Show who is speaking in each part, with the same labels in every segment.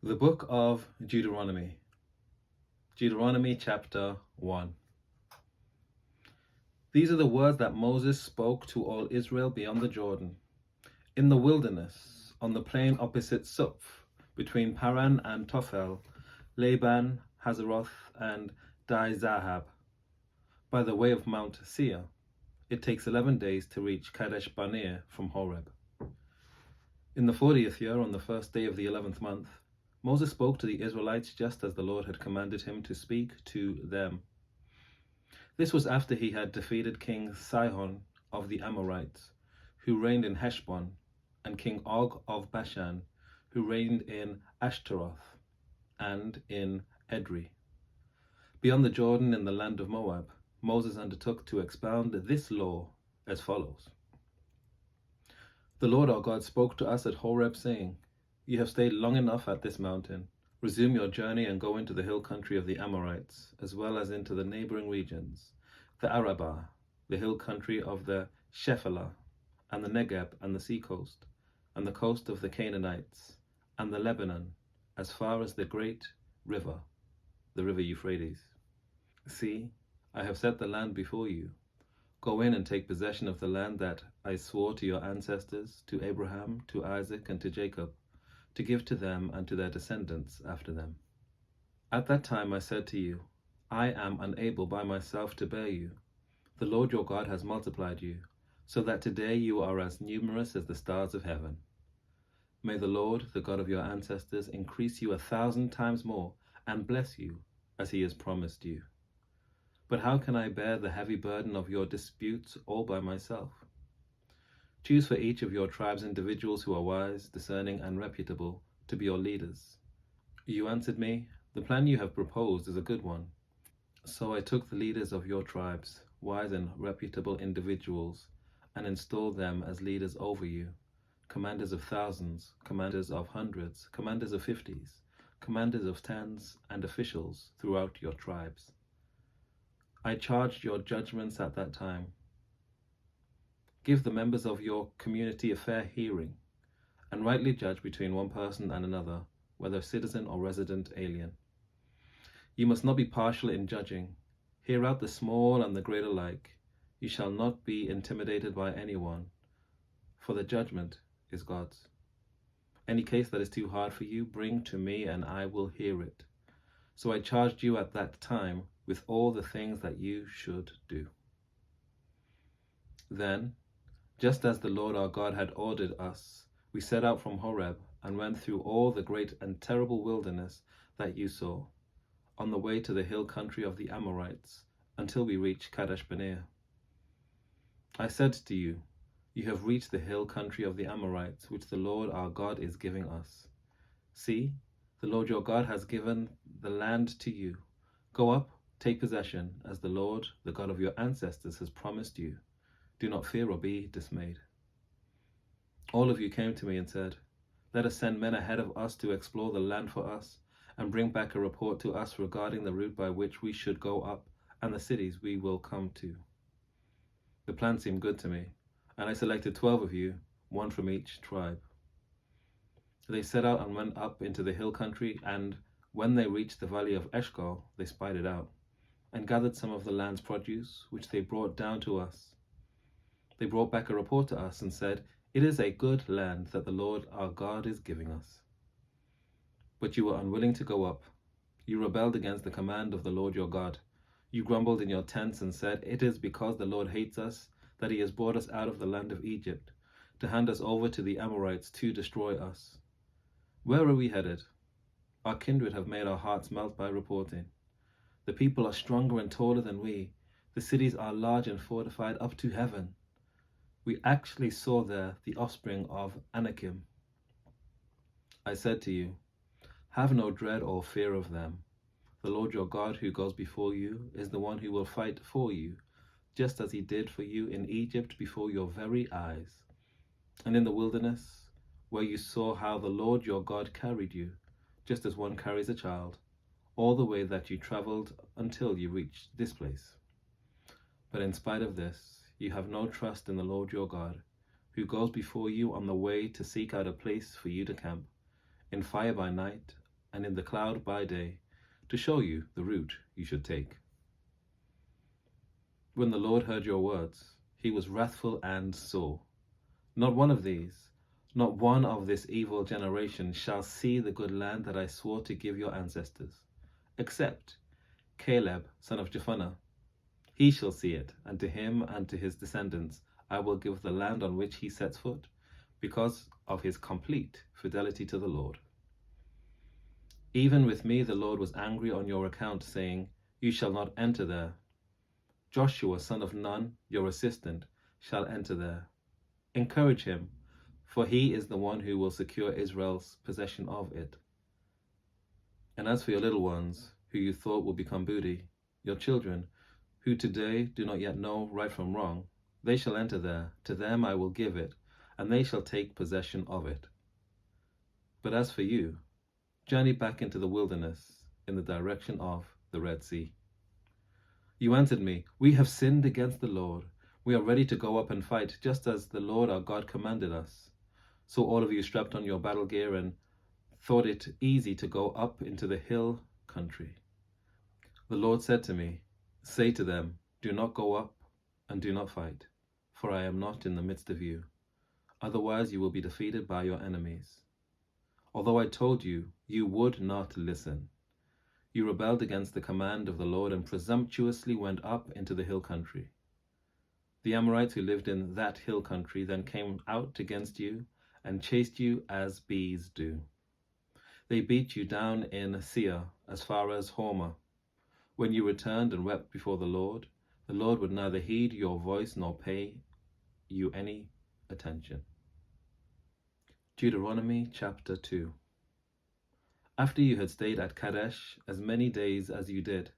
Speaker 1: The Book of Deuteronomy. Deuteronomy chapter 1. These are the words that Moses spoke to all Israel beyond the Jordan, in the wilderness, on the plain opposite Suph, between Paran and Tophel, Laban, Hazeroth, and Di-Zahab, by the way of Mount Seir. It takes 11 days to reach Kadesh Barnea from Horeb. In the 40th year, on the first day of the 11th month, Moses spoke to the Israelites just as the Lord had commanded him to speak to them. This was after he had defeated King Sihon of the Amorites, who reigned in Heshbon, and King Og of Bashan, who reigned in Ashtaroth and in Edrei. Beyond the Jordan in the land of Moab, Moses undertook to expound this law as follows. The Lord our God spoke to us at Horeb, saying, You have stayed long enough at this mountain. Resume your journey and go into the hill country of the Amorites, as well as into the neighboring regions, the Arabah, the hill country of the Shephelah, and the Negeb and the sea coast, and the coast of the Canaanites, and the Lebanon, as far as the great river, the river Euphrates. See, I have set the land before you. Go in and take possession of the land that I swore to your ancestors, to Abraham, to Isaac, and to Jacob, to give to them and to their descendants after them. At that time I said to you, I am unable by myself to bear you. The Lord your God has multiplied you, so that today you are as numerous as the stars of heaven. May the Lord, the God of your ancestors, increase you 1,000 times more and bless you as he has promised you. But how can I bear the heavy burden of your disputes all by myself? Choose for each of your tribes individuals who are wise, discerning, and reputable to be your leaders. You answered me, The plan you have proposed is a good one. So I took the leaders of your tribes, wise and reputable individuals, and installed them as leaders over you, commanders of thousands, commanders of hundreds, commanders of 50s, commanders of tens, and officials throughout your tribes. I charged your judgments at that time. Give the members of your community a fair hearing, and rightly judge between one person and another, whether citizen or resident alien. You must not be partial in judging. Hear out the small and the great alike. You shall not be intimidated by anyone, for the judgment is God's. Any case that is too hard for you, bring to me, and I will hear it. So I charged you at that time with all the things that you should do. Then, just as the Lord our God had ordered us, we set out from Horeb and went through all the great and terrible wilderness that you saw, on the way to the hill country of the Amorites, until we reached Kadesh Barnea. I said to you, You have reached the hill country of the Amorites, which the Lord our God is giving us. See, the Lord your God has given the land to you. Go up, take possession, as the Lord, the God of your ancestors, has promised you. Do not fear or be dismayed. All of you came to me and said, Let us send men ahead of us to explore the land for us, and bring back a report to us regarding the route by which we should go up and the cities we will come to. The plan seemed good to me, and I selected 12 of you, one from each tribe. They set out and went up into the hill country, and when they reached the valley of Eshcol, they spied it out, and gathered some of the land's produce, which they brought down to us. They brought back a report to us and said, It is a good land that the Lord our God is giving us. But you were unwilling to go up. You rebelled against the command of the Lord your God. You grumbled in your tents and said, It is because the Lord hates us that he has brought us out of the land of Egypt, to hand us over to the Amorites to destroy us. Where are we headed? Our kindred have made our hearts melt by reporting. The people are stronger and taller than we. The cities are large and fortified up to heaven. We actually saw there the offspring of Anakim. I said to you, Have no dread or fear of them. The Lord your God who goes before you is the one who will fight for you, just as he did for you in Egypt before your very eyes, and in the wilderness, where you saw how the Lord your God carried you, just as one carries a child, all the way that you traveled until you reached this place. But in spite of this, you have no trust in the Lord your God, who goes before you on the way to seek out a place for you to camp, in fire by night and in the cloud by day, to show you the route you should take. When the Lord heard your words, he was wrathful and sore. Not one of these, not one of this evil generation shall see the good land that I swore to give your ancestors, except Caleb, son of Jephunneh. He shall see it, and to him and to his descendants I will give the land on which he sets foot, because of his complete fidelity to the Lord. Even with me the Lord was angry on your account, saying, You shall not enter there. Joshua, son of Nun, your assistant, shall enter there. Encourage him, for he is the one who will secure Israel's possession of it. And as for your little ones, who you thought will become booty, your children, who today do not yet know right from wrong, they shall enter there. To them I will give it, and they shall take possession of it. But as for you, journey back into the wilderness in the direction of the Red Sea. You answered me, We have sinned against the Lord. We are ready to go up and fight, just as the Lord our God commanded us. So all of you strapped on your battle gear and thought it easy to go up into the hill country. The Lord said to me, Say to them, Do not go up and do not fight, for I am not in the midst of you. Otherwise you will be defeated by your enemies. Although I told you, you would not listen. You rebelled against the command of the Lord and presumptuously went up into the hill country. The Amorites who lived in that hill country then came out against you and chased you as bees do. They beat you down in Seir as far as Hormah. When you returned and wept before the Lord would neither heed your voice nor pay you any attention. Deuteronomy Chapter 2. After you had stayed at Kadesh as many days as you did,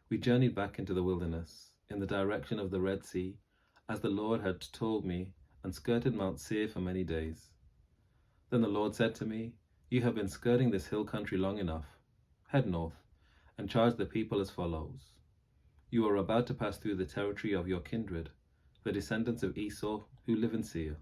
Speaker 1: we journeyed back into the wilderness, in the direction of the Red Sea, as the Lord had told me, and skirted Mount Seir for many days. Then the Lord said to me, You have been skirting this hill country long enough. Head north, and charge the people as follows. You are about to pass through the territory of your kindred, the descendants of Esau who live in Seir.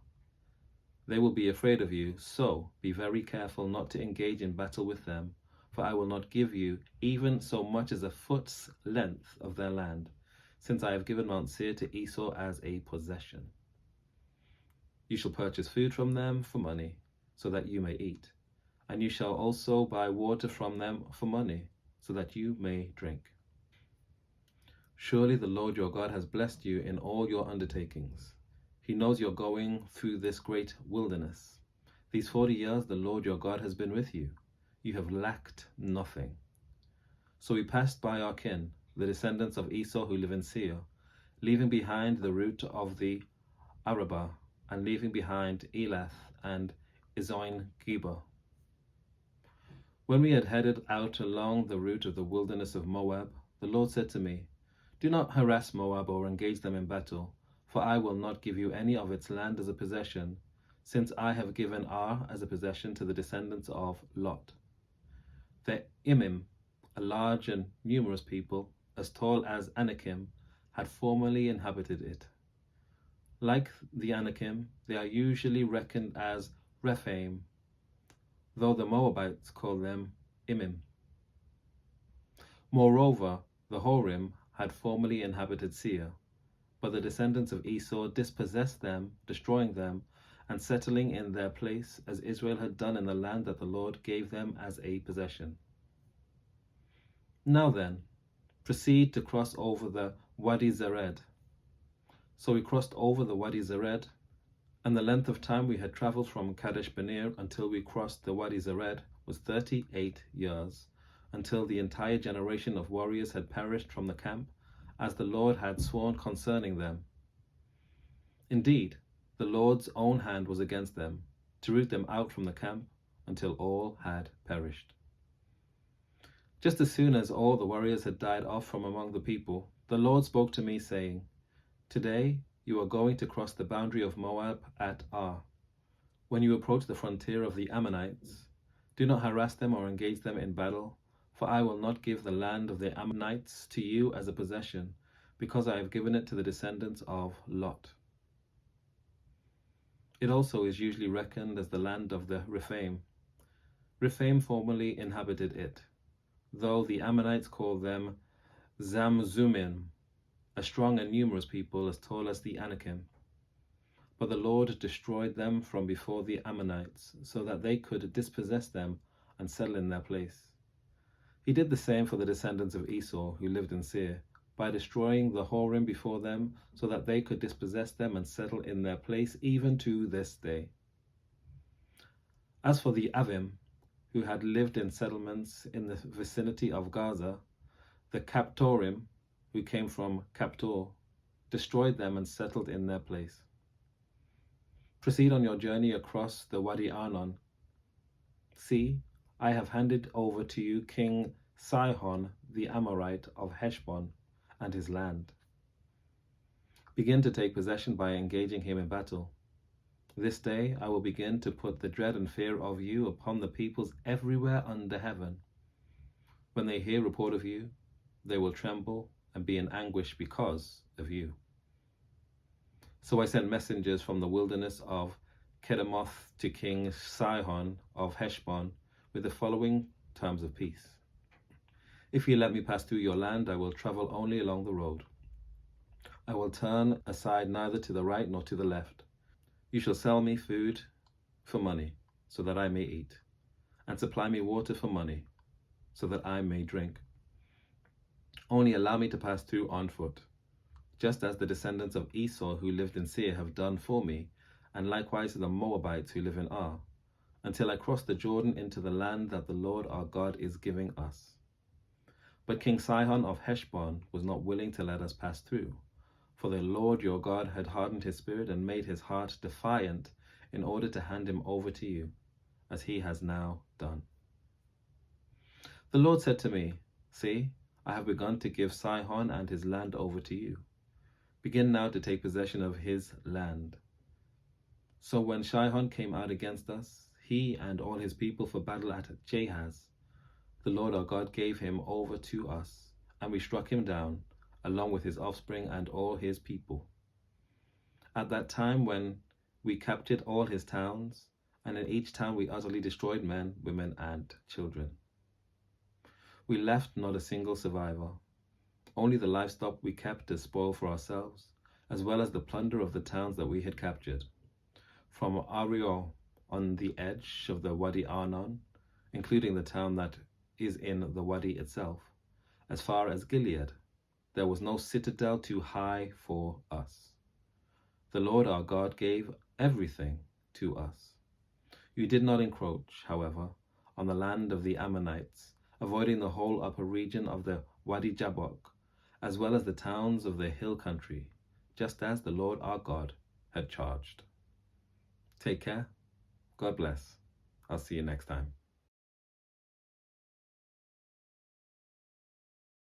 Speaker 1: They will be afraid of you, so be very careful not to engage in battle with them, for I will not give you even so much as a foot's length of their land, since I have given Mount Seir to Esau as a possession. You shall purchase food from them for money, so that you may eat, and you shall also buy water from them for money, so that you may drink. Surely the Lord your God has blessed you in all your undertakings. He knows you're going through this great wilderness. These 40 years the Lord your God has been with you. You have lacked nothing. So we passed by our kin, the descendants of Esau who live in Seir, leaving behind the route of the Arabah, and leaving behind Elath and Ezion-Geber. When we had headed out along the route of the wilderness of Moab, the Lord said to me, Do not harass Moab or engage them in battle, for I will not give you any of its land as a possession, since I have given Ar as a possession to the descendants of Lot. The Emim, a large and numerous people, as tall as Anakim, had formerly inhabited it. Like the Anakim, they are usually reckoned as Rephaim, though the Moabites call them Emim. Moreover, the Horim had formerly inhabited Seir, but the descendants of Esau dispossessed them, destroying them, and settling in their place, as Israel had done in the land that the Lord gave them as a possession. Now then, proceed to cross over the Wadi Zered. So we crossed over the Wadi Zered, and the length of time we had traveled from Kadesh Barnea until we crossed the Wadi Zered was 38 years, until the entire generation of warriors had perished from the camp, as the Lord had sworn concerning them. Indeed, the Lord's own hand was against them, to root them out from the camp, until all had perished. Just as soon as all the warriors had died off from among the people, the Lord spoke to me, saying, Today you are going to cross the boundary of Moab at Ar. When you approach the frontier of the Ammonites, do not harass them or engage them in battle, for I will not give the land of the Ammonites to you as a possession, because I have given it to the descendants of Lot. It also is usually reckoned as the land of the Rephaim. Rephaim formerly inhabited it, though the Ammonites called them Zamzummim, a strong and numerous people as tall as the Anakim. But the Lord destroyed them from before the Ammonites, so that they could dispossess them and settle in their place. He did the same for the descendants of Esau who lived in Seir, by destroying the Horim before them, so that they could dispossess them and settle in their place even to this day. As for the Avim, who had lived in settlements in the vicinity of Gaza, the Captorim, who came from Captor, destroyed them and settled in their place. Proceed on your journey across the Wadi Arnon. See, I have handed over to you King Sihon the Amorite of Heshbon and his land. Begin to take possession by engaging him in battle. This day I will begin to put the dread and fear of you upon the peoples everywhere under heaven. When they hear report of you, they will tremble and be in anguish because of you. So I sent messengers from the wilderness of Kedemoth to King Sihon of Heshbon with the following terms of peace. If you let me pass through your land, I will travel only along the road. I will turn aside neither to the right nor to the left. You shall sell me food for money, so that I may eat, and supply me water for money, so that I may drink. Only allow me to pass through on foot, just as the descendants of Esau who lived in Seir have done for me, and likewise the Moabites who live in Ar, until I cross the Jordan into the land that the Lord our God is giving us. But King Sihon of Heshbon was not willing to let us pass through, for the Lord your God had hardened his spirit and made his heart defiant in order to hand him over to you, as he has now done. The Lord said to me, See, I have begun to give Sihon and his land over to you. Begin now to take possession of his land. So when Sihon came out against us, he and all his people for battle at Jahaz, the Lord our God gave him over to us, and we struck him down, along with his offspring and all his people. At that time when we captured all his towns, and in each town we utterly destroyed men, women, and children. We left not a single survivor. Only the livestock we kept as spoil for ourselves, as well as the plunder of the towns that we had captured. From Ariel on the edge of the Wadi Arnon, including the town that is in the Wadi itself, as far as Gilead, there was no citadel too high for us. The Lord our God gave everything to us. You did not encroach, however, on the land of the Ammonites, avoiding the whole upper region of the Wadi Jabbok, as well as the towns of the hill country, just as the Lord our God had charged. Take care. God bless. I'll see you next time.